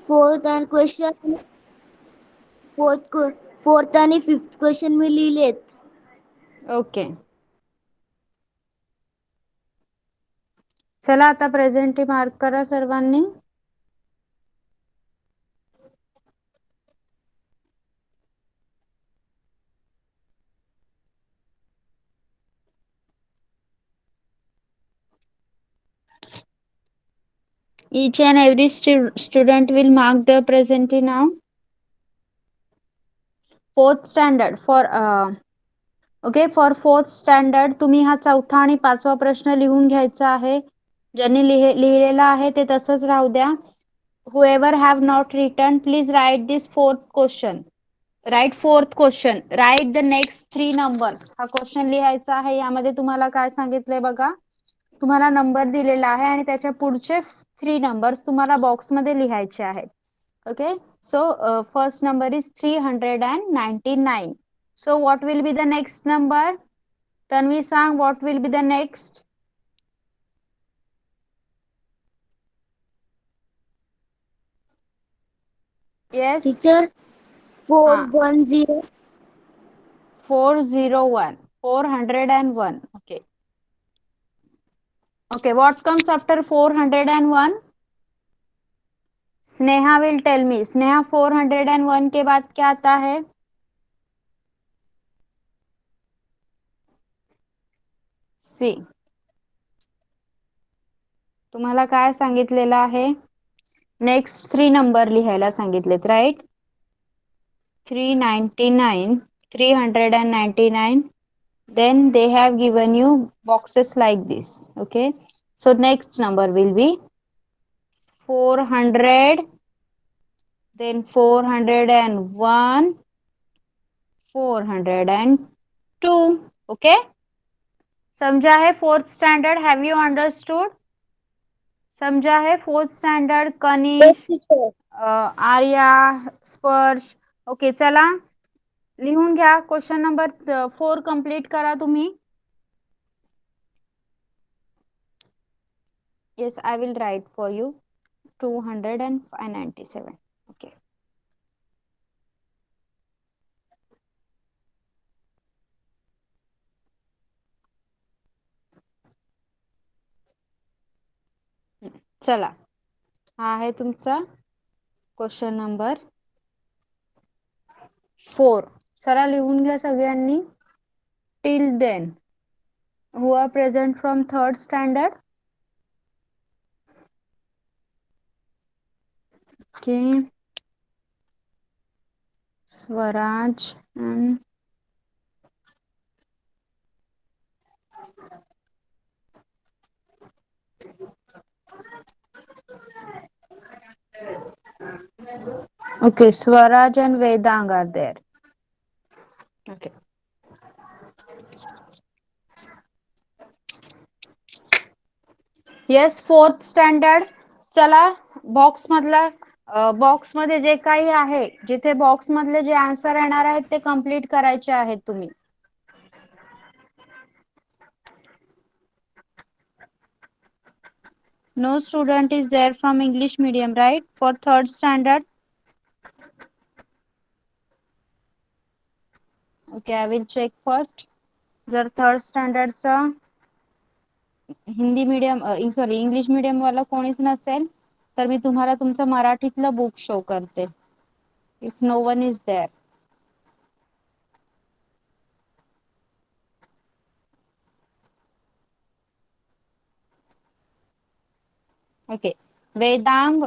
Fourth आणि question fourth आणि fifth question मी लिहिलेत. Okay, चला आता प्रेझेंटी मार्क करा सर्वांनी. Each and every student will mark their presentee now. Fourth standard for okay, for fourth standard तुम्ही हा चौथा आणि पाचवा प्रश्न लिहून घ्यायचा आहे. ज्यांनी लिहिलेला आहे ते तसंच राहू द्या. whoever have not written, please write this fourth question. Write fourth question, write the next 3 numbers. हा क्वेश्चन लिहायचा आहे. यामध्ये तुम्हाला काय सांगितलंय बघा, तुम्हाला नंबर दिलेला आहे आणि त्याच्या पुढचे 3 नंबर्स तुम्हाला बॉक्समध्ये लिहायचे आहेत. Okay, so first number is 399. So what will be the next number? Tanvi sang, what will be the next? Yes. Teacher हा, 410. 401, 401. Okay. Okay, what comes after 401? Sneha will tell me. Sneha 401 के बाद क्या आता है? सी. तुम्हाला काय सांगितलेलं आहे? नेक्स्ट 3 नंबर लिहायला सांगितलेत, right? 399, 399. Then they have given you boxes like this. Okay, so next number will be 400, then 401, 402. Okay, समझा है? Fourth standard, have you understood? समझा है? फोर्थ स्टैंडर्ड कनिश, आर्या, स्पर्श. ओके, चला लिहून घ्या. क्वेश्चन नंबर 4 कंप्लीट करा तुम्ही. Yes, I will write for you. 297. Okay. चला, हा आहे तुमचा क्वेश्चन नंबर 4. चला लिहून घ्या सगळ्यांनी. Till then who are present from third standard? Okay, Swaraj and okay, Swaraj and Vedang are there. Okay. Yes, fourth standard. चला बॉक्स मधला, बॉक्स मध्ये जे काही आहे, जिथे बॉक्स मधले जे आन्सर येणार आहेत ते कंप्लीट करायचे आहेत तुम्ही. No student is there from English medium, right? For third standard. Okay, I will check first. जर थर्ड स्टँडर्डचा Hindi medium sorry English medium वाला कोणीच नसेल तर मी तुम्हाला तुमचं मराठीतलं बुक शो करते. If no one is there. Okay, Vedang,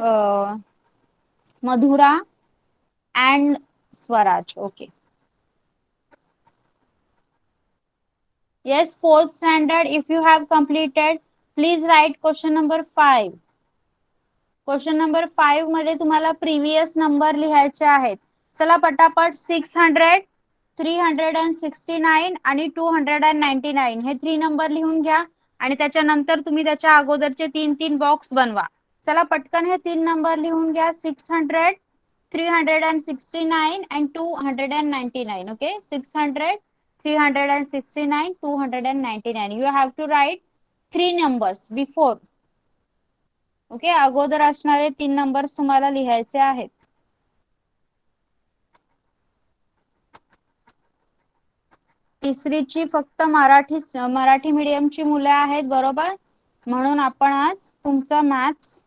Madhura and Swaraj. Okay. Yes, fourth standard. If you have completed, please write question number 5. Question number 5 मध्ये तुम्हाला प्रिव्हियस नंबर लिहायचे आहेत. चला पटापट. 600, 369 आणि 299 हे 3 नंबर लिहून घ्या आणि त्याच्यानंतर तुम्ही त्याच्या अगोदरचे 3 बॉक्स बनवा. चला पटकन हे 3 नंबर लिहून घ्या. 600, 369 and 299. Okay, 600, 369, 299. You have to write 3 numbers before. Okay, अगोदर असणारे 3 नंबर तुम्हाला लिहायचे आहेत. तिसरीची फक्त मराठी मीडियमची मुले आहेत, बरोबर. म्हणून आपण आज तुमचा मॅथ्स,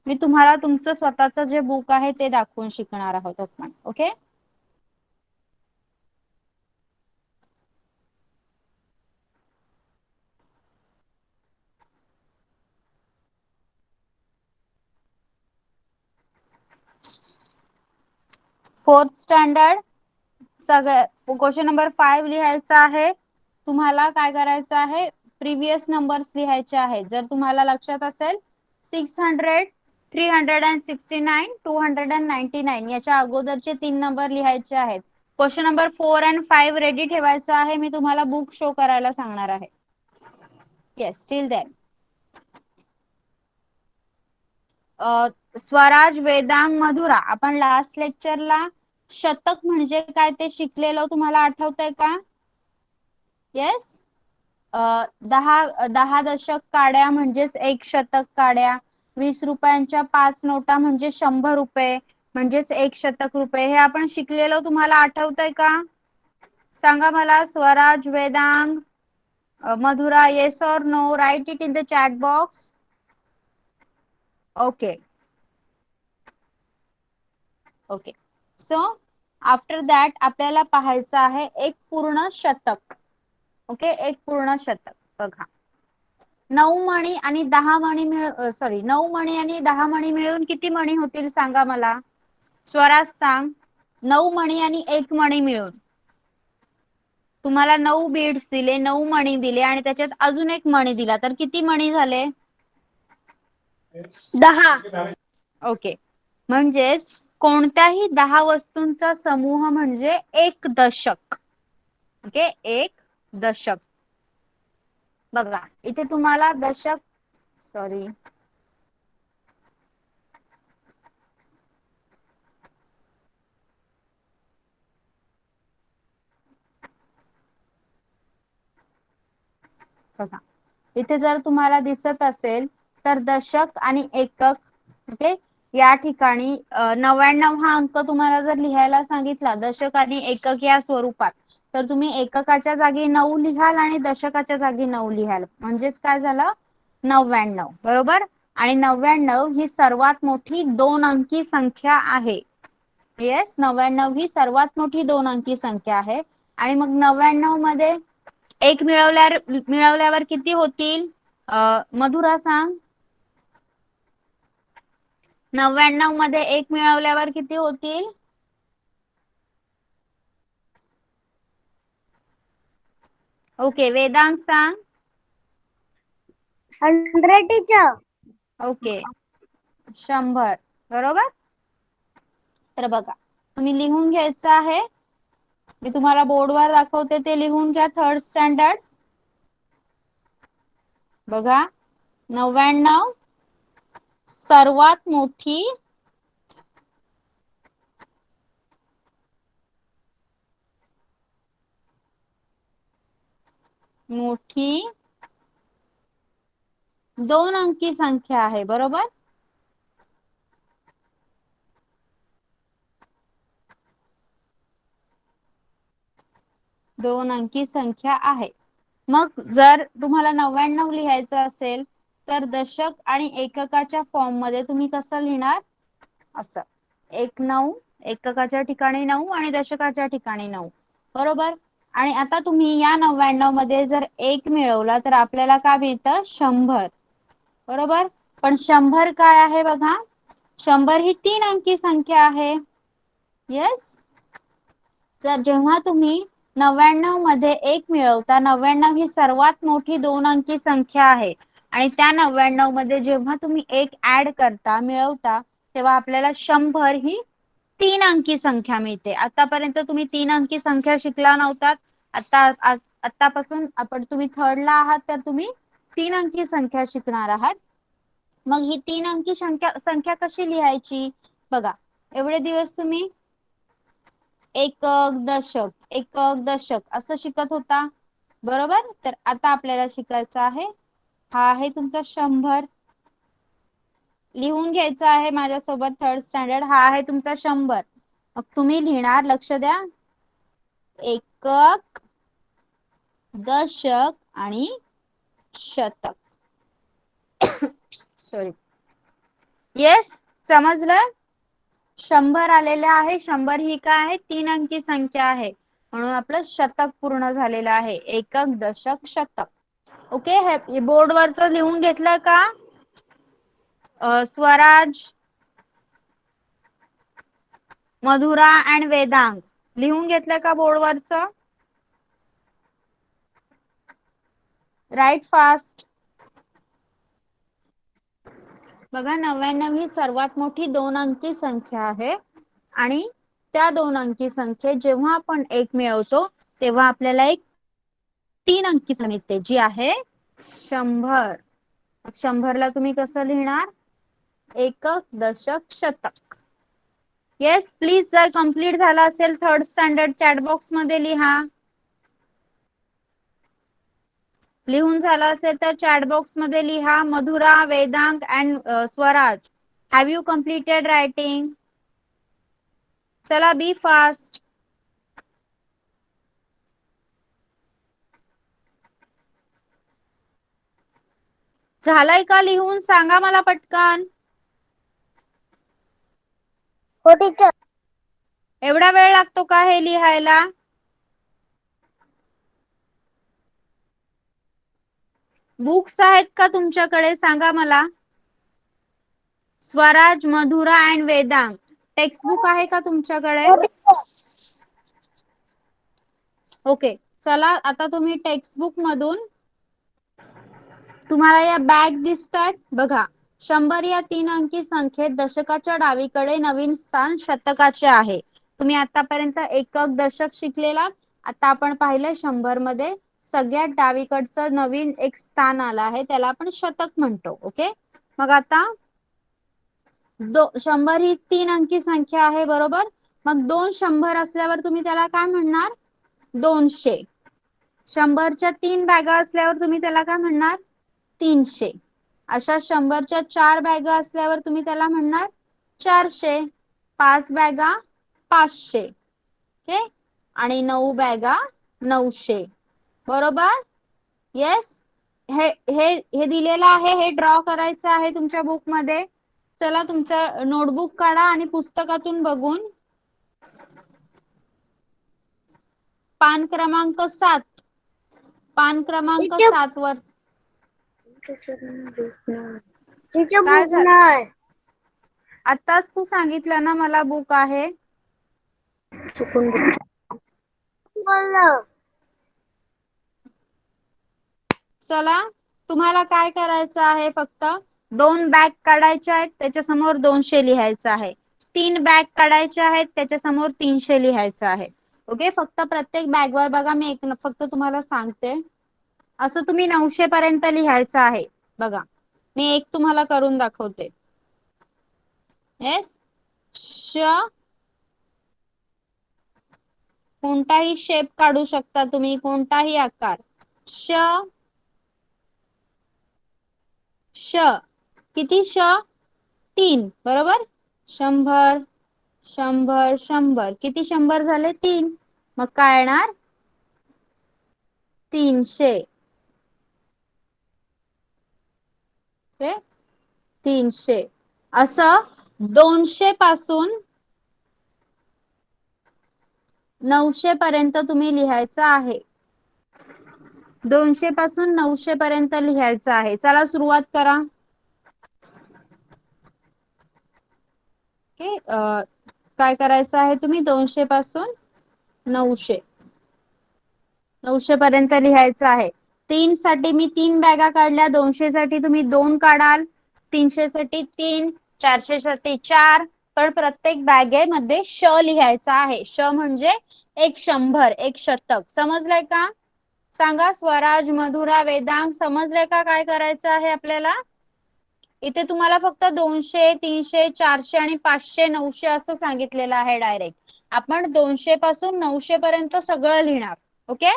मी तुम्हाला तुमचं स्वतःचं जे बुक आहे ते दाखवून शिकणार आहोत आपण. ओके, फोर्थ स्टँडर्ड सगळं क्वेश्चन नंबर 5 लिहायचा आहे. तुम्हाला काय करायचं आहे, प्रिव्हियस नंबर्स लिहायचे आहेत. जर तुम्हाला लक्षात असेल 600, 369, 299 याच्या अगोदरचे 3 नंबर लिहायचे आहेत. क्वेश्चन नंबर 4 आणि 5 रेडी ठेवायचा आहे. मी तुम्हाला बुक शो करायला सांगणार आहे. Yes, till then Swaraj, Vedang, Madhura, आपण लास्ट लेक्चरला शतक म्हणजे काय ते शिकलेलो, तुम्हाला आठवतंय का? येस, 10 दशक काड्या म्हणजेच 1 शतक काड्या, 20 रुपयांच्या 5 नोटा म्हणजे 100 रुपये म्हणजेच 1 शतक रुपये, हे आपण शिकलेलो, तुम्हाला आठवतंय का? सांगा मला, Swaraj, Vedang, Madhura, yes or no, write it in the chat box. Okay okay, so after that आपल्याला पाहायचं आहे एक पूर्ण शतक. ओके, एक पूर्ण शतक. बघा, 9 मणी आणि 10 मणी 9 मणी आणि 10 मणी मिळून किती मणी होतील सांगा मला. स्वराज सांग. 9 मणी आणि 1 मणी मिळून तुम्हाला 9 बीड्स दिले, 9 मणी दिले आणि त्याच्यात अजून 1 मणी दिला, तर किती मणी झाले? 10. ओके, म्हणजेच कोणत्याही 10 वस्तूंचा समूह म्हणजे 1 दशक. ओके, 1 दशक. बघा, इथे तुम्हाला दशक, सॉरी, बघा इथे जर तुम्हाला दिसत असेल तर दशक आणि एकक. ओके, या ठिकाणी 99 हा अंक तुम्हाला जर लिहायला सांगितला दशक आणि एकक या स्वरूपात, तर तुम्ही एककाच्या जागी 9 लिहाल आणि दशकाच्या जागी 9 लिहाल, म्हणजेच काय झालं, 99, बरोबर. आणि 99 ही सर्वात मोठी 2 अंकी संख्या आहे. येस, 99 ही सर्वात मोठी 2 अंकी संख्या आहे. आणि मग 99 मध्ये 1 मिळवल्यावर किती होतील? मधुरा सांग. 99 मध्ये 1 मिळवल्यावर किती होतील? ओके, वेदांग सांग. 100 टीचर. ओके, 100, बरोबर. तर बघा, तुम्ही लिहून घ्यायचं आहे, मी तुम्हाला बोर्डवर दाखवते ते लिहून घ्या. थर्ड स्टँडर्ड बघा, 99 सर्वात मोठी मोठी 2 अंकी संख्या आहे, बरोबर. 2 अंकी संख्या आहे. मग जर तुम्हाला 99 लिहायचं असेल तर दशक आणि एककाच्या फॉर्म मध्ये तुम्ही कसं लिहिणार? असं, 1-9, एककाच्या ठिकाणी 9 आणि दशकाच्या ठिकाणी 9, बरोबर. आणि आता तुम्ही या 99 मध्ये जर 1 मिळवला तर आपल्याला काय मिळतं? 100, बरोबर. पण 100 काय आहे बघा, 100 ही 3 अंकी संख्या आहे. येस, जर जेव्हा तुम्ही 99 मध्ये 1 मिळवता, 99 ही सर्वात मोठी 2 अंकी संख्या आहे आणि त्या 99 मध्ये जेव्हा तुम्ही 1 ऍड करता, मिळवता, तेव्हा आपल्याला 100 ही 3 अंकी संख्या मिळते. आतापर्यंत तुम्ही 3 अंकी संख्या शिकला नव्हतात, आतापासून आपण, तुम्ही थर्डला आहात तर तुम्ही 3 अंकी संख्या शिकणार आहात. मग ही 3 अंकी संख्या कशी लिहायची? बघा, एवढे दिवस तुम्ही एकक, दशक, एकक, दशक असं शिकत होता, बरोबर. तर आता आपल्याला शिकायचं आहे, हा आहे तुमचा 100. लिहून घ्यायचा आहे माझ्यासोबत थर्ड स्टँडर्ड. हा आहे तुमचा 100. मग तुम्ही लिहिणार, लक्ष द्या, एकक, दशक आणि शतक. सॉरी, येस, समजलं? 100 आलेले आहे. 100 ही काय आहे? 3 अंकी संख्या आहे, म्हणून आपलं शतक पूर्ण झालेलं आहे. एकक, दशक, शतक. ओके, हे बोर्डवरच लिहून घेतलं का? स्वराज, मधुरा अँड वेदांग लिहून घेतलं का बोर्डवरच? Right fast. बघा, 99 ही सर्वात मोठी 2 अंकी संख्या आहे आणि त्या 2 अंकी संख्येत जेव्हा आपण 1 मिळवतो तेव्हा आपल्याला एक 3 अंकी संख्या मिळते, जी आहे 100. 100 ला तुम्ही कसं लिहिणार? एकक, दशक, शतक. येस, प्लीज, जर कंप्लीट झाला असेल थर्ड स्टँडर्ड चॅट बॉक्स मध्ये लिहा. लिहून झाला असेल तर चॅट बॉक्स मध्ये लिहा. Madhura, Vedang and Swaraj, have you completed writing? चला, बी फास्ट. झालंय का लिहून? सांगा मला पटकन. हो टीचर. एवढा वेळ लागतो का हे लिहायला? बुक्स आहेत का तुमच्याकडे? सांगा मला. Swaraj, Madhura and Vedang, text book आहे का तुमच्याकडे? ओके, चला आता तुम्ही टेक्स्ट बुक मधून, तुम्हाला या बॅग दिसतात बघा. 100 या 3 अंकी संख्येत दशकाच्या डावीकडे नवीन स्थान शतकाचे आहे. तुम्ही आतापर्यंत एकक, दशक शिकलेला. आता आपण पाहिलं 100 मध्ये सगळ्यात डावीकडचं नवीन एक स्थान आलं आहे, त्याला आपण शतक म्हणतो. ओके, मग आता 100 ही 3 अंकी संख्या आहे, बरोबर? मग 2 100 असल्यावर तुम्ही त्याला काय म्हणणार? 200. 100च्या 3 बॅगा असल्यावर तुम्ही त्याला काय म्हणणार? 300. अशा 100च्या 4 बॅगा असल्यावर तुम्ही त्याला म्हणणार 400. 5 बॅगा 500. ओके, आणि 9 बॅगा 900. बरोबर? येस. हे हे हे दिलेलं आहे, हे ड्रॉ करायचं आहे तुमच्या बुक मध्ये. चला, तुमचं नोटबुक काढा आणि पुस्तकातून बघून पान क्रमांक 7. पान क्रमांक 7 वर काय झालं? आताच तू सांगितलं ना मला बुक आहे. चला, तुम्हाला काय करायचं आहे? फक्त 2 बॅग काढायच्या आहेत, त्याच्या समोर 200 लिहायचं आहे. 3 बॅग काढायच्या आहेत, त्याच्या समोर 300 लिहायचं आहे. ओके, फक्त प्रत्येक बॅग वर बघा, मी एक फक्त तुम्हाला सांगते, असं तुम्ही 900 पर्यंत लिहायचं आहे. बघा, मी एक तुम्हाला करून दाखवते. येस, कोणताही शेप काढू शकता तुम्ही, कोणताही आकार. किती 3, बरोबर? 100, 100, 100, किती 100 झाले? 3. मग काय येणार? 300. 300. असं 200 पासून 900 पर्यंत तुम्ही लिहायचं आहे. 200 पासून 900 पर्यंत लिहायचं आहे. चला, सुरुवात करा. ओके, काय करायचं आहे? तुम्ही 200 पासून 900 पर्यंत लिहायचं आहे. 3 साठी मी 3 बॅगा काढल्या. 200 साठी तुम्ही 2 काढाल. 300 साठी 3, 400 साठी 4. पण प्रत्येक बॅगेमध्ये लिहायचा आहे. म्हणजे एक 100, एक शतक. समजलंय का? सांगा, स्वराज, मधुरा, वेदांग, समजलंय का काय करायचं आहे आपल्याला? इथे तुम्हाला फक्त 200, 300, 400 आणि 500, 900 असं सांगितलेलं आहे डायरेक्ट. आपण 200 पासून 900 पर्यंत सगळं लिहिणार. ओके,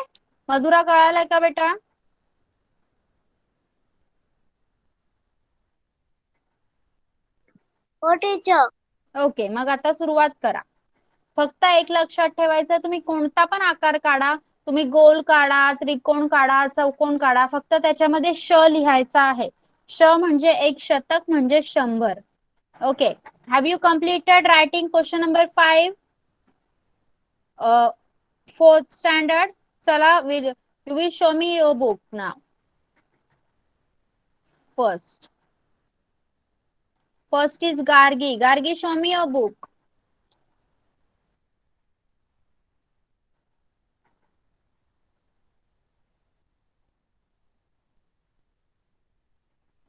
मधुरा, कळालंय का बेटा? हो टीचर. ओके, मग आता सुरुवात करा. फक्त एक लक्षात ठेवायचं, तुम्ही कोणता पण आकार काढा, तुम्ही गोल काढा, त्रिकोण काढा, चौकोन काढा, फक्त त्याच्यामध्ये श लिहायचा आहे. श म्हणजे एक शतक म्हणजे 100. Okay, have you completed writing question number 5 4th standard? चला, you will show me your book नाव. First is Gargi. Gargi, show me your book.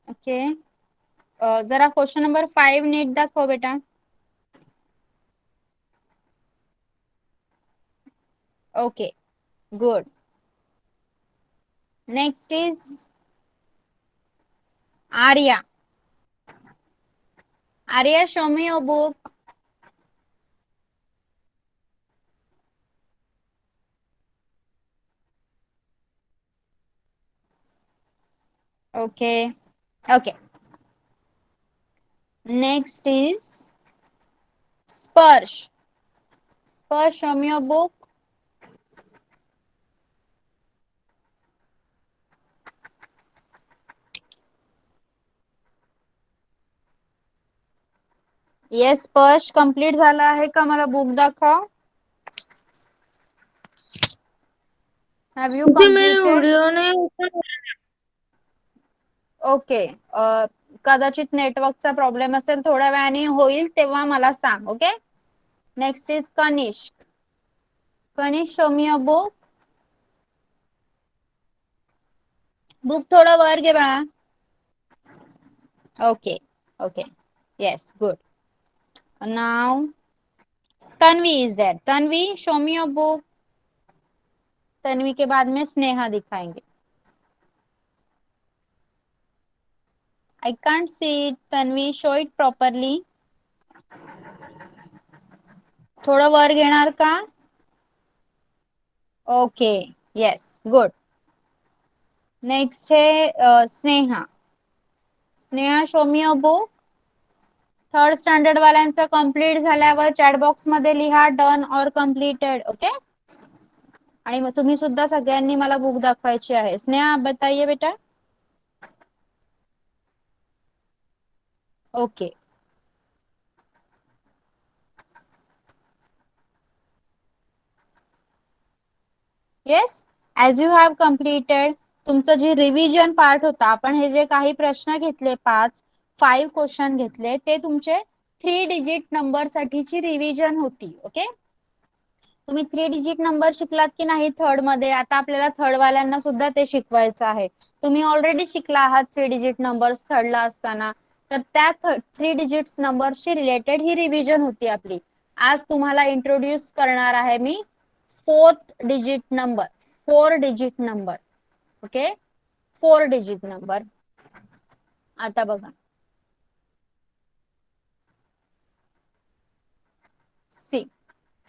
Okay. जरा क्वेश्चन नंबर 5 नीट दाखव बेटा. Okay, good. Next is Arya. Arya, show me your book. Okay. Okay. Next is Sparsh. Sparsh, show me your book. Yes, Sparsh, complete झाला आहे का? मला book दाखव. Have you completed? Okay, कदाचित नेटवर्कचा प्रॉब्लेम असेल, थोड्या वेळाने होईल तेव्हा मला सांग. Okay. Next is Kanishka. Kanishka, show me a book. Book थोडं वर घे बाळा. Okay. Okay, yes, good. Now Tanvi is there. Tanvi, show me a book. Tanvi के बाद में स्नेहा दिखाएंगे. I can't see it. Tanvi, show it properly. थोडं वर घेणार का? Okay, yes, good. नेक्स्ट है Sneha. Sneha, show me a book. 3rd standard वाल्यांचं कंप्लीट झाल्यावर चॅट बॉक्स मध्ये लिहा डन और कंप्लीटेड. ओके. आणि मग तुम्ही सुद्धा सगळ्यांनी मला बुक दाखवायची आहे. स्नेहा, बताइए बेटा. Okay. Yes, as you have completed. तुमचं जे रिव्हिजन पार्ट होता, आपण हे जे काही प्रश्न घेतले 5 क्वेश्चन घेतले, ते तुमचे 3 डिजिट नंबर साठीची रिव्हिजन होती. ओके. तुम्ही 3 डिजिट नंबर शिकलात की नाही थर्ड मध्ये? आता आपल्याला थर्ड वाल्यांना सुद्धा ते शिकवायचं आहे. तुम्ही ऑलरेडी शिकला आहात 3 डिजिट नंबर थर्डला असताना, तर त्या 3 डिजिट नंबरशी रिलेटेड ही रिव्हिजन होती आपली. आज तुम्हाला इंट्रोड्यूस करणार आहे मी 4th digit number. 4 digit number. Okay, 4 digit number. आता बघा, सी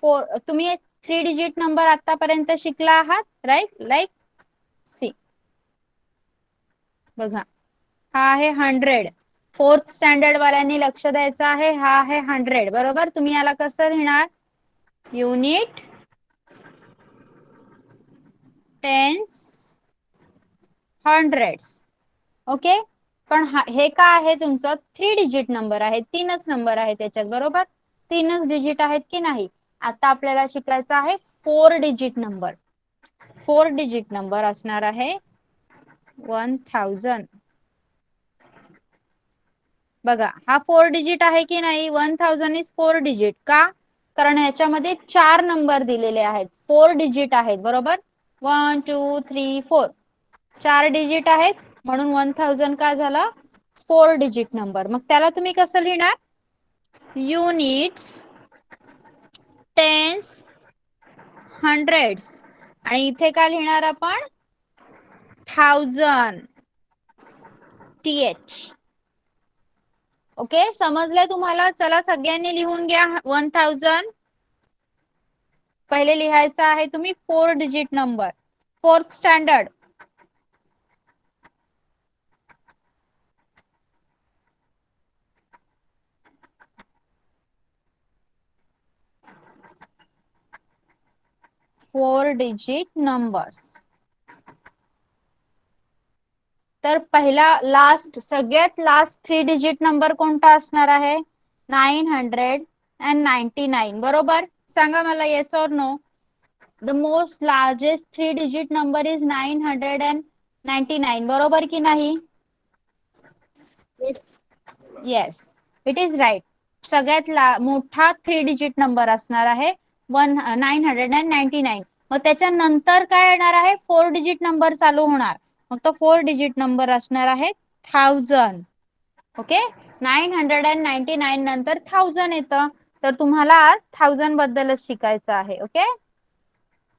4. तुम्ही 3 डिजिट नंबर आतापर्यंत शिकला आहात, राईट? लाईक सी, बघा, हा आहे 100. 4th स्टँडर्ड वाल्यांनी लक्ष द्यायचं आहे. हा आहे 100, बरोबर. तुम्ही याला कसं लिहिणार? Unit, tens, hundreds. ओके. पण हे काय आहे? तुमचं 3 डिजिट नंबर आहे. 3च नंबर आहे त्याच्यात, बरोबर. 3च डिजिट आहेत की नाही? आता आपल्याला शिकायचं आहे 4 डिजिट नंबर. 4 डिजिट नंबर असणार आहे 1000. बघा, हा 4 डिजिट आहे की नाही? 1000 इज 4 डिजिट. का? कारण ह्याच्यामध्ये 4 नंबर दिलेले आहेत. 4 डिजिट आहेत, बरोबर. 1 2 3 4, 4 डिजिट आहेत, म्हणून 1000 काय झाला? 4 डिजिट नंबर. मग त्याला तुम्ही कसं लिहिणार? Units, tens, hundreds. आणि इथे काय लिहिणार आपण? 1000. TH. ओके, समजलंय तुम्हाला? चला, सगळ्यांनी लिहून घ्या 1000. पहिले लिहायचं आहे तुम्ही 4 digit number. 4th standard. 4 digit numbers. तर पहिला सगळ्यात लास्ट 3 डिजिट नंबर कोणता असणार आहे? 999. बरोबर? सांगा मला yes or no. The most largest 3 digit number is 999. बरोबर की नाही? Yes. Yes, it is right. सगळ्यात मोठा 3 डिजिट नंबर असणार आहे 999. मग त्याच्यानंतर काय येणार आहे? 4 डिजिट नंबर चालू होणार. मग तो 4 डिजिट नंबर असणार आहे 1000. ओके, 999 नंतर 1000 येतं. तर तुम्हाला आज 1000 बद्दलच शिकायचं आहे. ओके,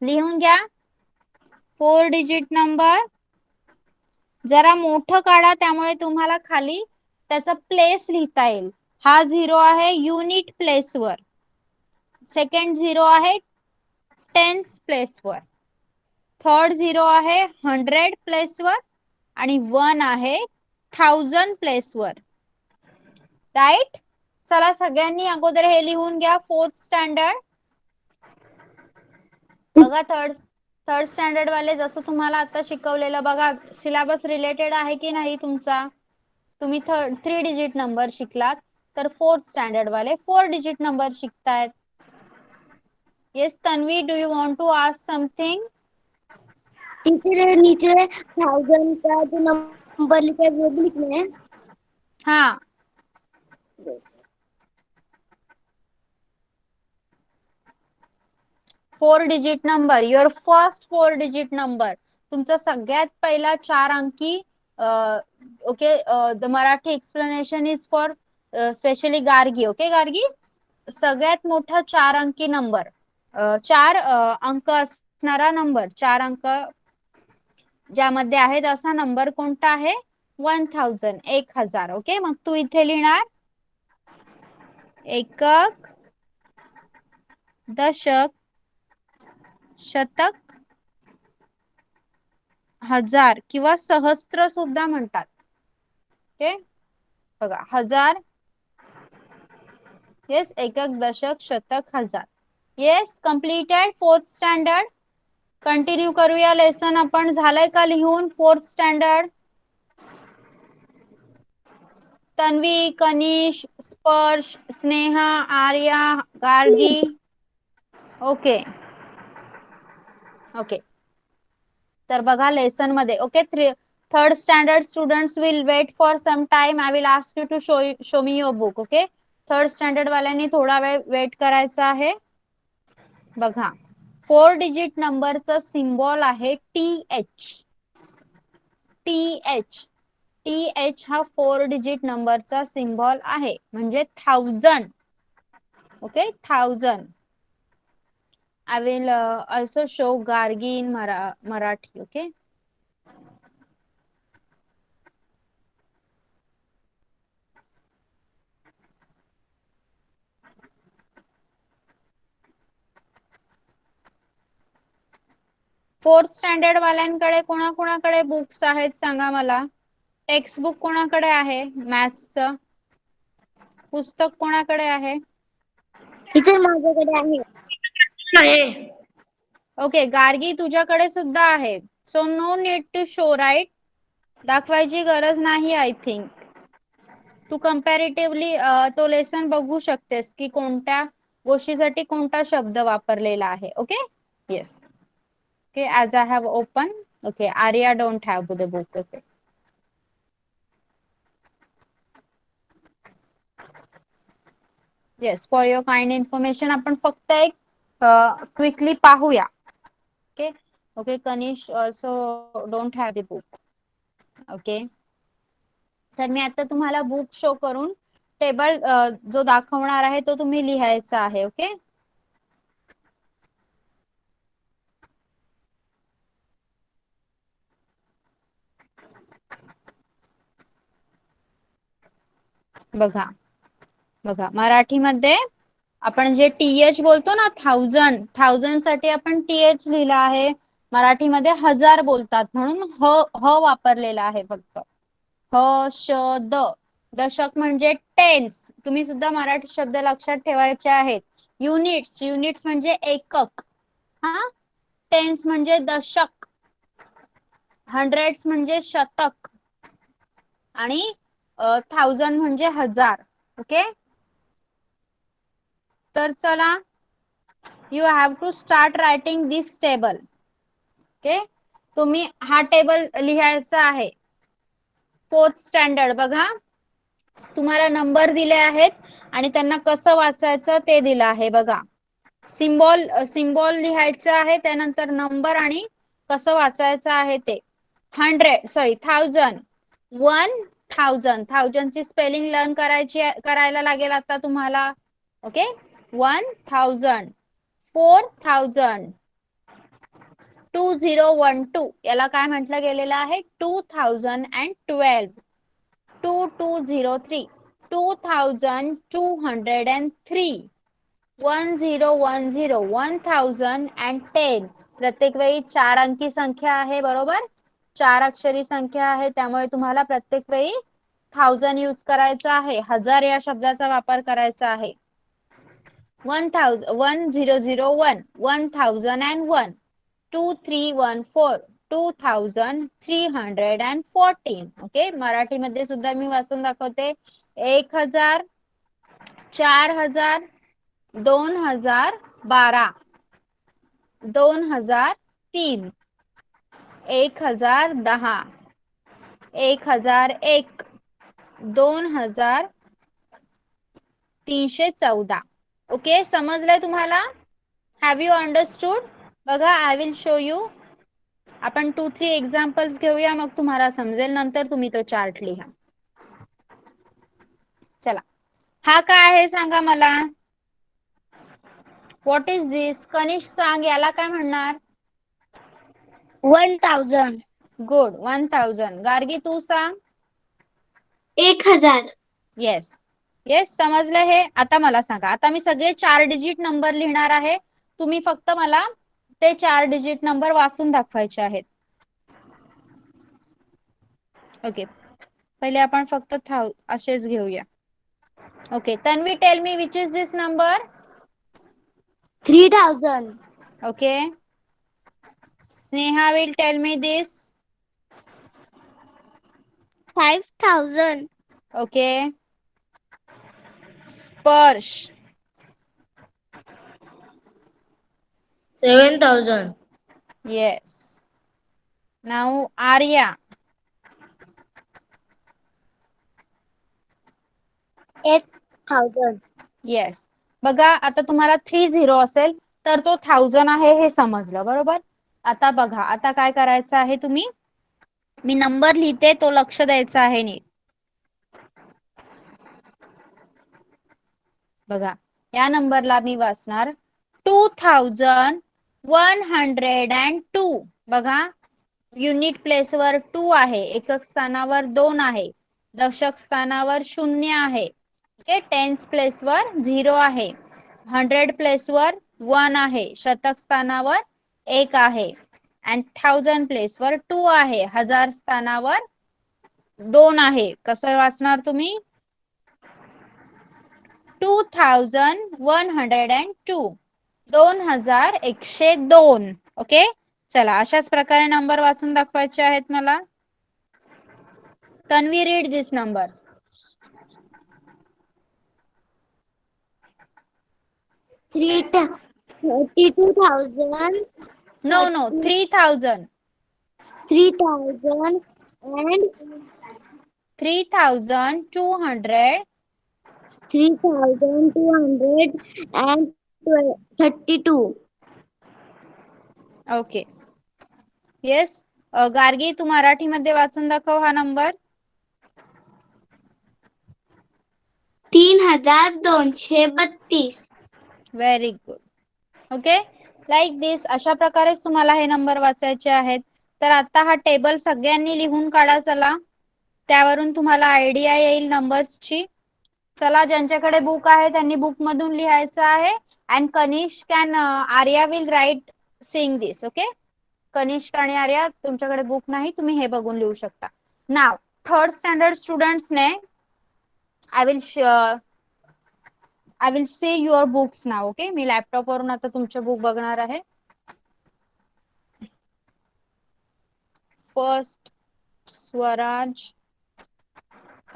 लिहून घ्या 4 डिजिट नंबर. जरा मोठं काढा, त्यामुळे तुम्हाला खाली त्याचा प्लेस लिहिता येईल. हा 0 आहे युनिट प्लेस वर, सेकंड 0 आहे 10th प्लेस वर, थर्ड 0 आहे 100 प्लेस वर, आणि 1 आहे 1000 प्लेस वर. राईट? चला सगळ्यांनी अगोदर हे लिहून घ्या. 4th स्टँडर्ड बघा. थर्ड स्टँडर्ड वाले जसं तुम्हाला आता शिकवलेलं बघा, सिलेबस रिलेटेड आहे की नाही तुमचा? तुम्ही 3 डिजिट नंबर शिकलात, तर 4th स्टँडर्ड वाले 4 डिजिट नंबर शिकतायत. Yes Tanvi, do you want to ask something? Teacher नीचे 1000 का जो नंबर लिखा है वो भी लिखना है. हाँ. Yes. 4 digit number, your first 4 digit number, तुमचा सगळ्यात पहिला 4 अंकी. Okay, the Marathi explanation is for specially Gargi. Okay Gargi, सगळ्यात मोठा 4 अंकी नंबर, 4 अंक असणारा नंबर, 4 अंक ज्यामध्ये आहेत असा नंबर कोणता आहे? 1000, 1000. ओके, मग तू इथे लिहिणार एकक, दशक, शतक, हजार किंवा सहस्त्र सुद्धा म्हणतात. ओके, बघा 1000. येस, एकक, दशक, शतक, हजार. Yes, completed 4th standard. Continue करूया लेसन आपण. झालंय का लिहून 4th standard? Tanvi, Kanish, Sparsh, Sneha, Arya, Gargi. Okay okay, तर बघा लेसन मध्ये. Okay, third standard students will wait for some time. I will ask you to show me your book. Okay, third standard वाल्यांनी थोडा वेळ वेट करायचा आहे. बघा, 4 डिजिट नंबरचा सिम्बॉल आहे TH. TH, TH हा 4 डिजिट नंबरचा सिम्बॉल आहे, म्हणजे 1000. Okay, 1000. I will also show Gargi in Marathi. Okay. Fourth standard वाल्यांकडे कोणाकोणाकडे बुक्स आहेत सांगा मला. टेक्स्ट बुक कोणाकडे आहे? मॅथ्सचं पुस्तक कोणाकडे आहे? टीचर माझ्याकडे आहे. ओके, गार्गी तुझ्याकडे सुद्धा आहे. So no need to show, right? दाखवायची गरज नाही. आय थिंक तू कंपॅरेटिव्हली तो लेसन बघू शकतेस की कोणत्या गोष्टीसाठी कोणता शब्द वापरलेला आहे. Okay, yes. Okay, as I have open. Okay, Arya don't have the book. Okay, yes, for your kind information आपण फक्त एक क्विकली पाहूया. Okay okay, Kanish also don't have the book. Okay, तर मी आता तुम्हाला बुक शो करून टेबल जो दाखवणार आहे तो तुम्ही लिहायचा आहे. ओके, बघा बघा, मराठीमध्ये आपण जे TH बोलतो ना, 1000 साठी आपण TH लिहिला आहे. मराठीमध्ये 1000 बोलतात म्हणून ह वापरलेला आहे फक्त. ह श द. दशक म्हणजे टेन्स. तुम्ही सुद्धा मराठी शब्द लक्षात ठेवायचे आहेत. युनिट्स म्हणजे एकक. हा, टेन्स म्हणजे दशक, हंड्रेड्स म्हणजे शतक आणि थाउजंड म्हणजे हजार. ओके, तर चला, you have to start writing this table. Okay, तुम्ही हा टेबल लिहायचा आहे. 4th स्टँडर्ड बघा, तुम्हाला नंबर दिले आहेत आणि त्यांना कसं वाचायचं ते दिलं आहे बघा. सिम्बॉल लिहायचं आहे, त्यानंतर नंबर आणि कसं वाचायचं आहे ते. 1000 1000 ची स्पेलिंग लर्न करायला लागेल आता तुम्हाला. ओके, 1000, 4000, 2012 याला काय म्हटलं गेलेलं आहे, 2012, 2203, 2203, 1010, 1010. प्रत्येक वेळी 4 अंकी संख्या आहे, बरोबर, 4 अक्षरी संख्या आहे, त्यामुळे तुम्हाला प्रत्येक वेळी 1000 यूज करायचा आहे, हजार या शब्दाचा वापर करायचा आहे. 1000, 1001, 1001, 2314, 2314. ओके, मराठीमध्ये सुद्धा मी वाचून दाखवते. 1000, 4000, 2012, 2003, 1010, 1001, 2314. ओके, समजलंय तुम्हाला? Have you understood? बघा, आय विल शो यू. आपण 2-3 एक्झाम्पल्स घेऊया, मग तुम्हाला समजेल, नंतर तुम्ही तो चार्ट लिहा. चला, हा काय आहे सांगा मला. व्हॉट इज दिस? कनिष्क सांग, याला काय म्हणणार? 1000. गुड, 1000. गार्गी तू सांग. 1000. येस, येस, समजलं हे. आता मला सांगा, आता मी सगळे 4 डिजिट नंबर लिहिणार आहे, तुम्ही फक्त मला ते 4 डिजिट नंबर वाचून दाखवायचे आहेत. ओके, पहिले आपण फक्त असेच घेऊया. Okay, Tanvi, tell me which is this number. 3000. Okay, Sneha will tell me this. 5000. Okay, Sparsh. 7000. Yes. Now Arya. 8000. Yes. बघा, आता तुम्हाला 30 असेल तर तो 1000 आहे हे समजलं, बरोबर. आता बघा, आता काय करायचं आहे, तुम्ही, मी नंबर लिहिते तो लक्ष द्यायचा आहे नीट. बघा, या नंबरला मी वाचणार 2102. बघा, युनिट प्लेसवर 2 आहे, एकक स्थानावर 2 आहे, दशक स्थानावर 0 आहे, ओके, टेन्स प्लेसवर 0 आहे, 100 प्लेसवर 1 आहे, शतक स्थानावर 1 आहे, अँड 1000 प्लेसवर 2 आहे, हजार स्थानावर 2 आहे. कसं वाचणार तुम्ही? 2102, 2102. ओके, चला, अशाच प्रकारे नंबर वाचून दाखवायचे आहेत मला. Tanvi, read this number. 32,000. No, 3000. 3000 and 3200. 3232. Okay, yes. Gargi, तू मराठीमध्ये वाचून दाखव हा नंबर. 3232. Very good. Okay, like this. अशा प्रकारेच तुम्हाला हे नंबर वाचायचे आहेत. तर आता हा टेबल सगळ्यांनी लिहून काढा, चला, त्यावरून तुम्हाला आयडिया येईल नंबर्सची. चला, ज्यांच्याकडे बुक आहे त्यांनी बुक मधून लिहायचं आहे. And Kanishk and Arya will write seeing this. Okay, Kanishk आणि आर्या, तुमच्याकडे बुक नाही, तुम्ही हे बघून लिहू शकता. नाव 3rd स्टँडर्ड स्टुडंट्स ने I will see your books now. Okay, me laptop वरून आता तुमचे बुक बघणार आहे. First Swaraj.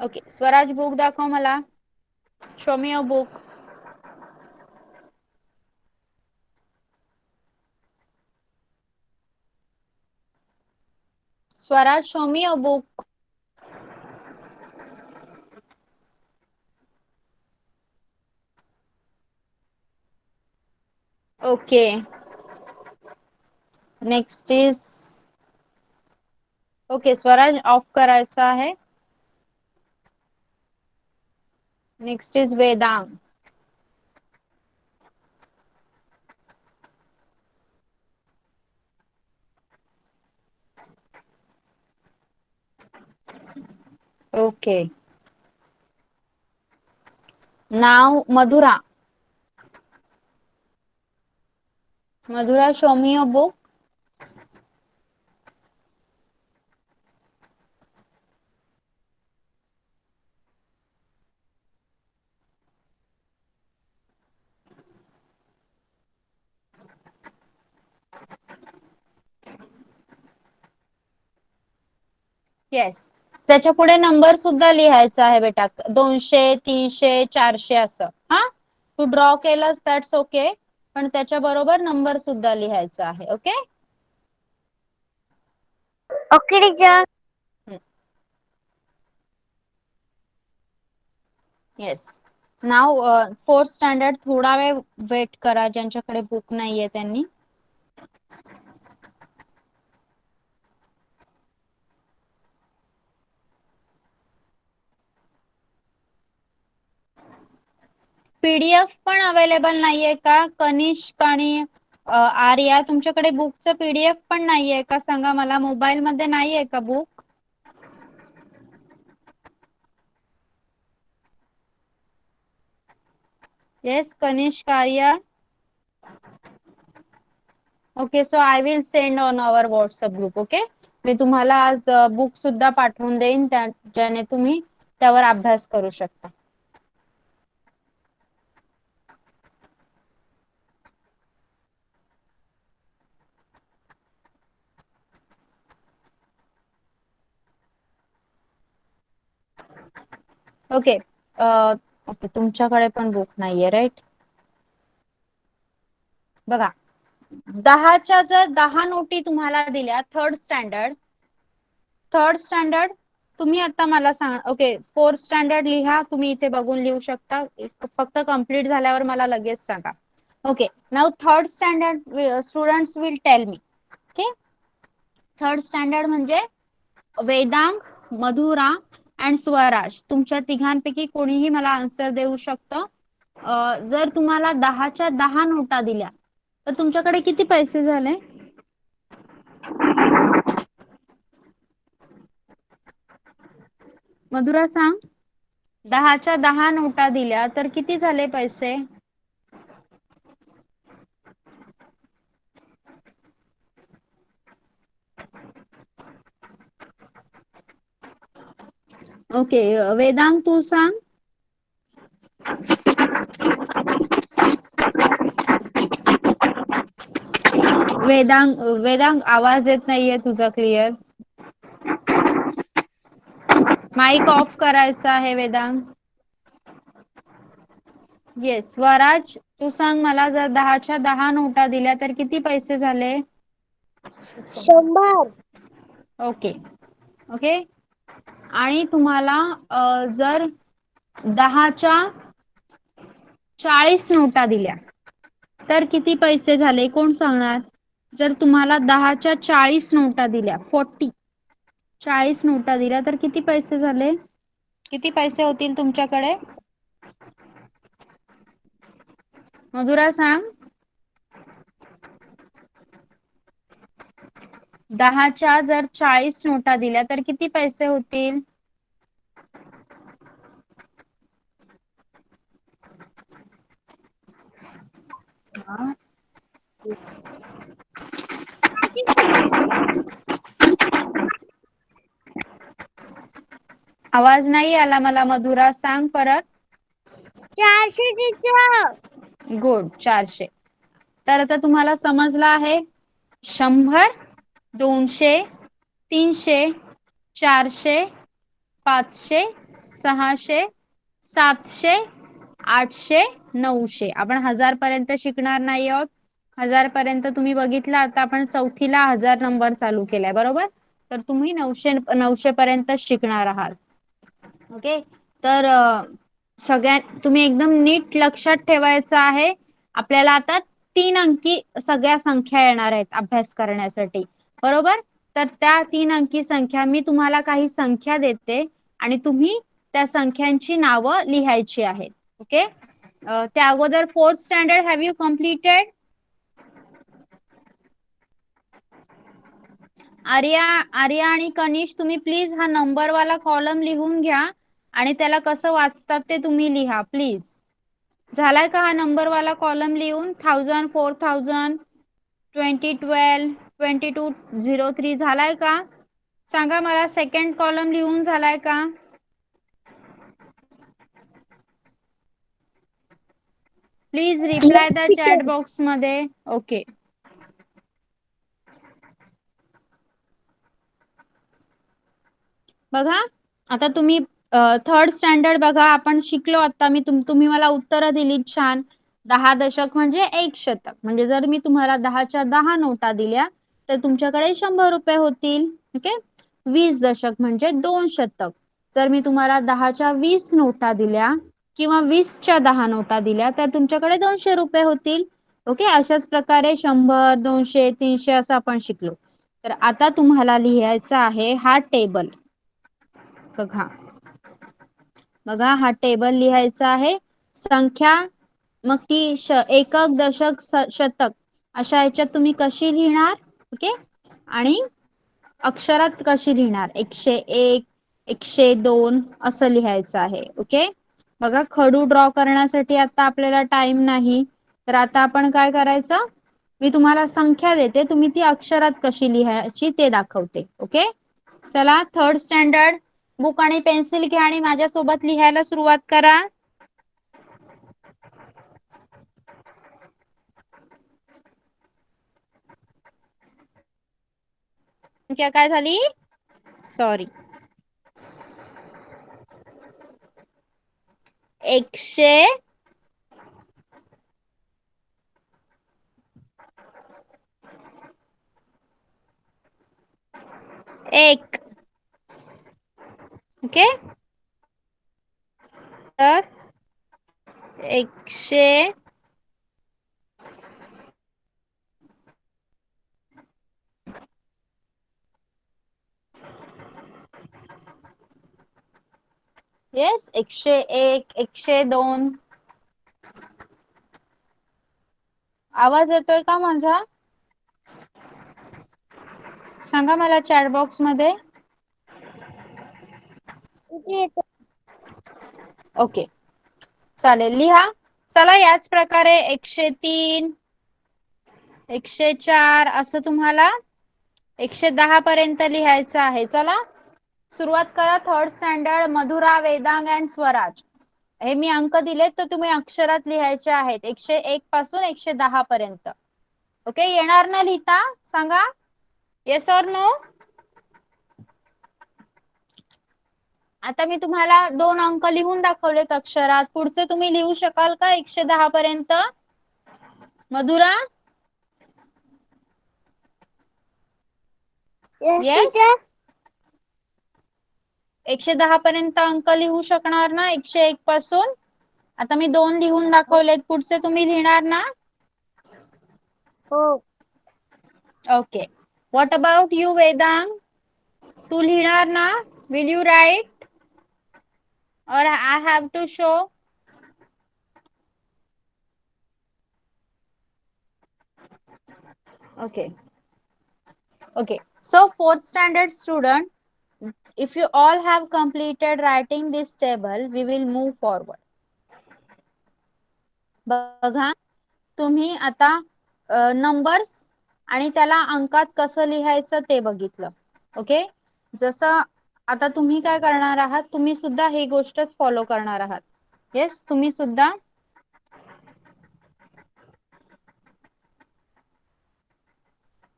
Okay, Swaraj book दाखव मला. Show me a book. Swaraj, show me a book. Okay, next is. Okay, Swaraj of करायचा आहे. Next is Vedang. Okay, now Madhura. Madhura, show me a book. Yes, त्याच्या पुढे नंबर सुद्धा लिहायचा आहे बेटा. 200, 300, 400 असं. हा, तू ड्रॉ केलास दॅट्स ओके, पण त्याच्या बरोबर नंबर सुद्धा लिहायचा आहे. ओके. Okay teacher. येस, नाव 4th स्टँडर्ड. थोडा वेळ वेट करा, ज्यांच्याकडे बुक नाहीये त्यांनी. पीडीएफ पण अवेलेबल नाहीये का? कनिष्क आणि आर्या, तुमच्याकडे बुकचं पीडीएफ पण नाहीये का? सांगा मला. मोबाईल मध्ये नाहीये का book? Yes, Kanishka, Arya. Okay, so I will send on our WhatsApp group. Okay, मी तुम्हाला आज बुक सुद्धा पाठवून देईन, ज्याने तुम्ही त्यावर अभ्यास करू शकता. ओके. ओके, तुमच्याकडे पण बुक नाहीये, राईट? बघा, 10च्या जर 10 नोटी तुम्हाला दिल्या, थर्ड स्टँडर्ड तुम्ही आता मला सांगा. ओके, 4th स्टँडर्ड लिहा तुम्ही, इथे बघून लिहू शकता. फक्त कंप्लीट झाल्यावर मला लगेच सांगा. Okay, now 3rd standard students will tell me. Okay, 3rd standard म्हणजे वेदांग, मधुरा अँड स्वराज. तुमच्या तिघांपैकी कोणीही मला आन्सर देऊ शकतं. जर तुम्हाला 10च्या 10 नोटा दिल्या तर तुमच्याकडे किती पैसे झाले? मधुरा सांग. 10च्या 10 नोटा दिल्या तर किती झाले पैसे? ओके, वेदांग तू सांग. वेदांग आवाज येत नाहीये तुझा क्लिअर. माईक ऑफ करायचा आहे वेदांग. येस, स्वराज तू सांग मला. जर 10च्या 10 नोटा दिल्या तर किती पैसे झाले? 100. ओके. ओके, आणि तुम्हाला जर 10च्या 40 नोटा दिल्या तर किती पैसे झाले? कोण सांगणार? जर तुम्हाला 10च्या 40 नोटा दिल्या, 40 नोटा दिल्या तर किती पैसे झाले? किती पैसे होतील तुमच्याकडे? मधुरा सांग. 10च्या जर 40 नोटा दिल्या तर किती पैसे होतील? आवाज नाही आला मला. मधुरा सांग परत. 400 टीचर. गुड, 400. तर आता तुम्हाला समजलं आहे. 100, 200, 300, 400, 500, 600, 700, 800, 900. आपण 1000 पर्यंत शिकणार नाही आहोत. 1000 पर्यंत तुम्ही बघितलं. आता आपण चौथीला 1000 नंबर चालू केलाय, बरोबर. तर तुम्ही 900 पर्यंत शिकणार आहात. ओके. तर तुम्ही एकदम नीट लक्षात ठेवायचं आहे. आपल्याला आता 3 अंकी सगळ्या संख्या येणार आहेत अभ्यास करण्यासाठी, बरोबर. तर त्या 3 अंकी संख्या, मी तुम्हाला काही संख्या देते आणि तुम्ही त्या संख्यांची नावं लिहायची आहेत. ओके. त्या अगोदर 4th standard have you completed? Arya आणि कनिष, तुम्ही प्लीज हा नंबर वाला कॉलम लिहून घ्या आणि त्याला कसं वाचतात ते तुम्ही लिहा प्लीज. झालाय का हा नंबर वाला कॉलम लिहून? 1000, 4000, 2012, 2203 झालाय का? सांगा मला. सेकंड कॉलम लिहून झालाय का? Please reply the chat box मध्ये. ओके. बघा आता तुम्ही 3rd स्टँडर्ड बघा, आपण शिकलो आता. तुम्ही मला उत्तरं दिली छान. 10 दशक म्हणजे 1 शतक. म्हणजे जर मी तुम्हाला 10च्या 10 नोटा दिल्या तर तुमच्याकडे 100 रुपये होतील. ओके. 20 दशक म्हणजे 2 शतक. जर मी तुम्हाला 10च्या 20 नोटा दिल्या किंवा 20च्या 10 नोटा दिल्या तर तुमच्याकडे 200 रुपये होतील. ओके. अशाच प्रकारे 100, 200, 300 असं आपण शिकलो. तर आता तुम्हाला लिहायचा आहे हा टेबल. बघा हा टेबल लिहायचा आहे. संख्या, मग ती एकक, दशक, शतक अशा ह्याच्यात तुम्ही कशी लिहिणार. ओके. आणि अक्षरात कशी लिहिणार. 101, 102 असं लिहायचं आहे. ओके. बघा खडू ड्रॉ करण्यासाठी आता आपल्याला टाइम नाही. तर आता आपण काय करायचं, मी तुम्हाला संख्या देते, तुम्ही ती अक्षरात कशी लिहायची ते दाखवते. ओके. चला 3rd स्टँडर्ड बुक आणि पेन्सिल घ्या आणि माझ्यासोबत लिहायला सुरुवात करा. संख्या काय झाली? सॉरी, 100, 1. ओके. तर 100, येस 101, 102. आवाज येतोय का माझा? सांगा मला चॅट बॉक्स मध्ये. ओके चालेल, लिहा. चला याच प्रकारे 103, 104 असं तुम्हाला 110 पर्यंत लिहायचं आहे. चला सुरुवात करा. 3rd standard Madhura, Vedang and Swaraj. हे मी अंक दिलेत तर तुम्ही अक्षरात लिहायचे आहेत. 101 पासून 110 पर्यंत. ओके. येणार ना लिहिता? सांगा येस ऑर नो. आता मी तुम्हाला 2 अंक लिहून दाखवलेत अक्षरात. पुढचे तुम्ही लिहू शकाल का 110 पर्यंत? मधुरा. येस. 110 पर्यंत अंक लिहू शकणार ना 101 पासून? आता मी 2 लिहून दाखवलेत, पुढचे तुम्ही लिहिणार ना? हो. Okay. What about you Vedang? तू लिहिणार ना? Will you write or I have to show? Okay. So 4th standard student, if you all have completed writing this table, we will move forward. बघा तुम्ही आता नंबर्स आणि त्याला अंकात कसं लिहायचं ते बघितलं. ओके. जसं आता तुम्ही काय करणार आहात, तुम्ही सुद्धा ही गोष्टच फॉलो करणार आहात. येस तुम्ही सुद्धा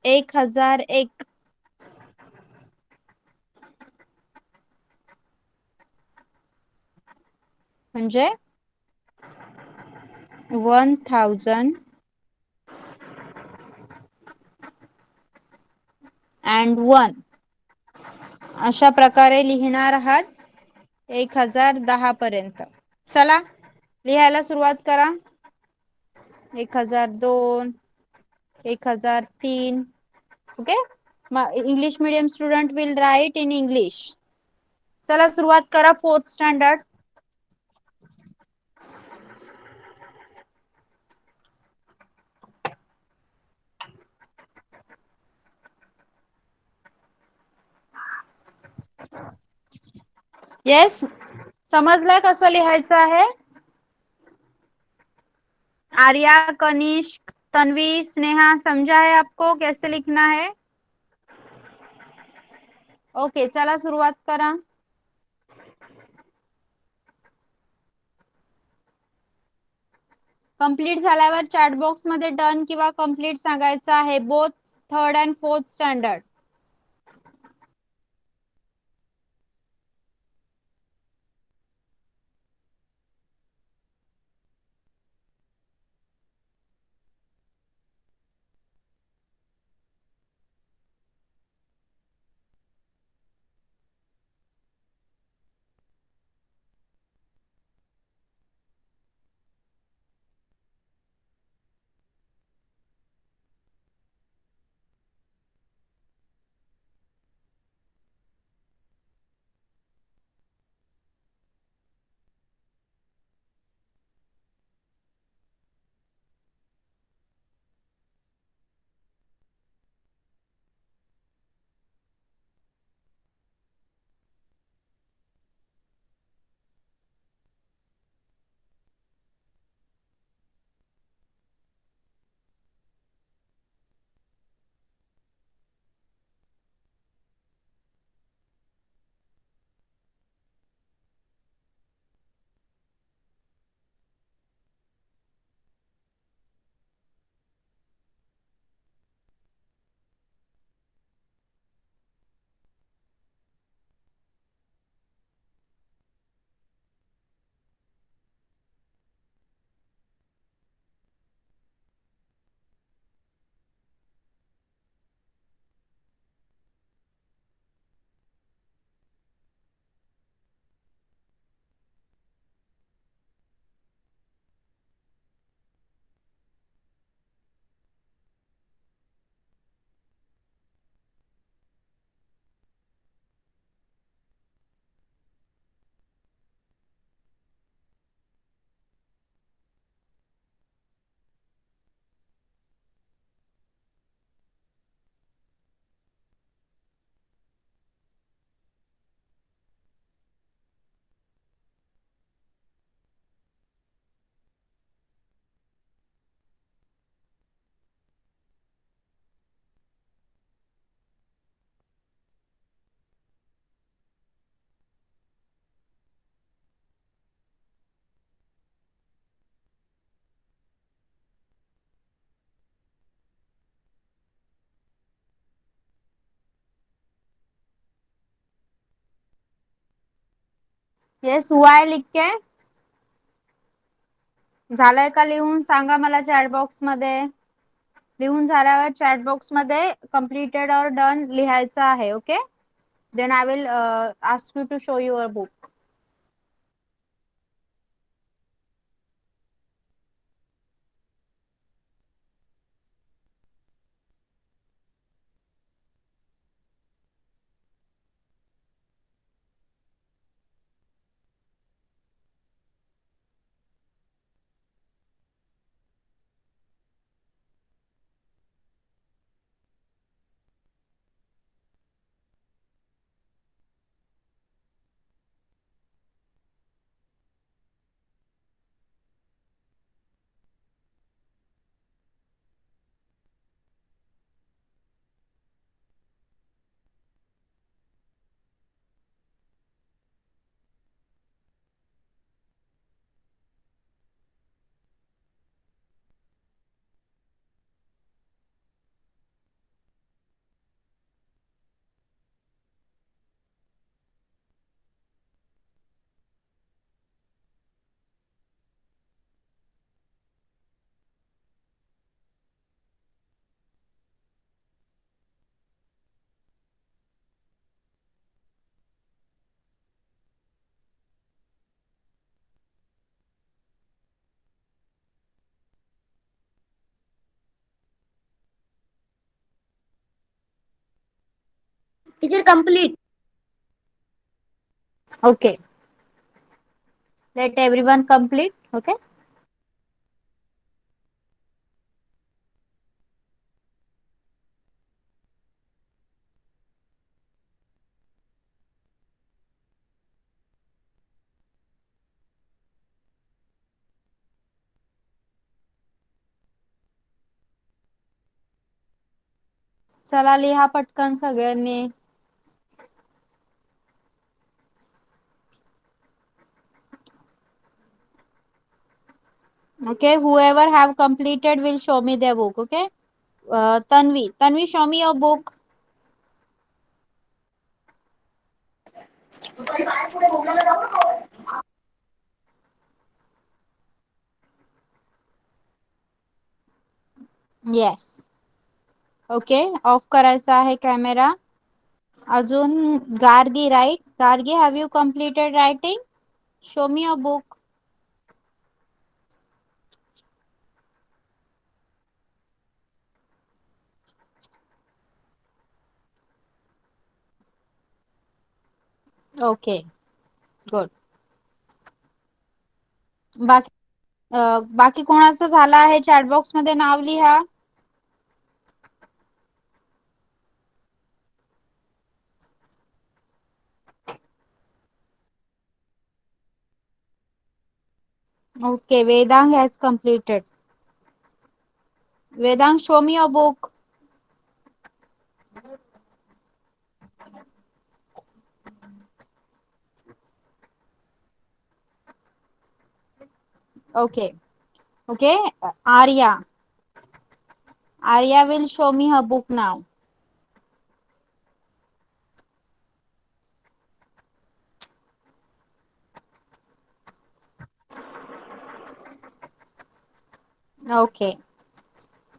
1001, म्हणजे 1001 अशा प्रकारे लिहिणार आहात 1010 पर्यंत. चला लिहायला सुरुवात करा. 1002, 1003. Okay. English medium student will write in English. चला सुरुवात करा. 4th standard. येस, समजलं कसं लिहायचं आहे? आर्या, कनिष्क, तन्वी, स्नेहा, समझा है आपको कैसे लिखना है? ओके, चला सुरुवात करा. कंप्लीट झाल्यावर चॅट बॉक्स मध्ये डन किंवा कंप्लीट सांगायचं आहे. Both 3rd and 4th standard. Yes, Y लिख के झालंय का लिहून सांगा मला चॅट बॉक्स मध्ये. लिहून झाल्यावर चॅट बॉक्स मध्ये कंप्लीटेड और डन लिहायचं आहे. Okay, then I will ask you to show your book. Teacher, complete. Okay. Let everyone complete. Okay. चला लिहा पटकन सगळ्यांनी. Okay, whoever have completed will show me their book. Okay. Tanvi, show me your book. Yes. Okay, off करायचा आहे camera. अजून Gargi, right? Gargi, have you completed writing? Show me your book. Okay, good. बाकी कोणाचं झालं आहे चॅट बॉक्स मध्ये नाव लिहा. Okay, Vedang has completed. Vedang, show me your book. Okay. Okay, Arya. Arya will show me her book now. Okay,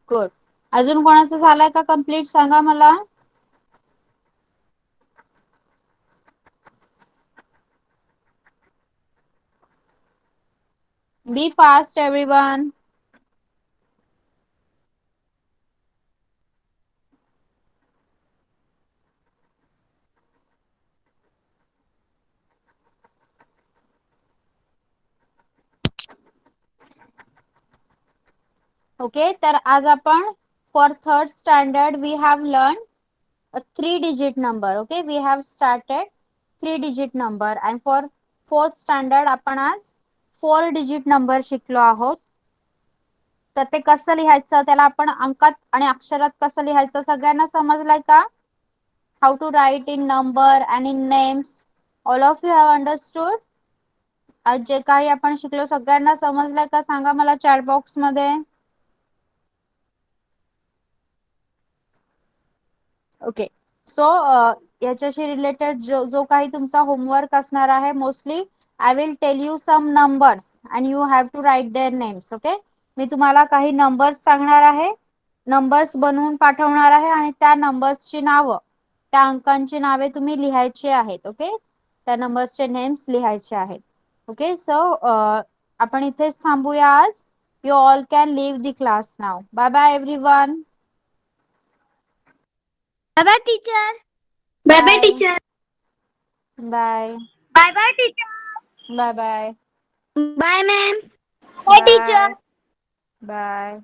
good. अजून कोणाचं झालंय का कंप्लीट सांगा मला. Be fast, everyone. Okay, तर आज आपण for third standard we have learned a 3-digit number. Okay, we have started 3-digit number and for fourth standard आपण आज 4-digit number शिकलो आहोत. तर ते कसं लिहायचं, त्याला आपण अंकात आणि अक्षरात कसं लिहायचं सगळ्यांना समजलंय का? How to write in number and in names. All of you have understood? आज जे काही आपण शिकलो सगळ्यांना समजलंय का सांगा मला चॅट बॉक्स मध्ये. ओके, सो याच्याशी रिलेटेड जो काही तुमचा होमवर्क असणार आहे, mostly I will tell you some numbers and you have to write their names. Okay, मी तुम्हाला काही नंबर्स सांगणार आहे, नंबर्स बनवून पाठवणार आहे आणि त्या नंबर्सची नावं, त्या अंकांची नावे तुम्ही लिहायची आहेत. ओके, त्या नंबर्सचे नेम्स लिहायचे आहेत. ओके, सो आपण इथेच थांबूया आज. You all can leave the class now. Bye bye everyone. Bye-bye, teacher. Bye. Teacher. Bye. Bye-bye, teacher. Bye bye. Bye, ma'am. Bye, teacher. Bye. Bye.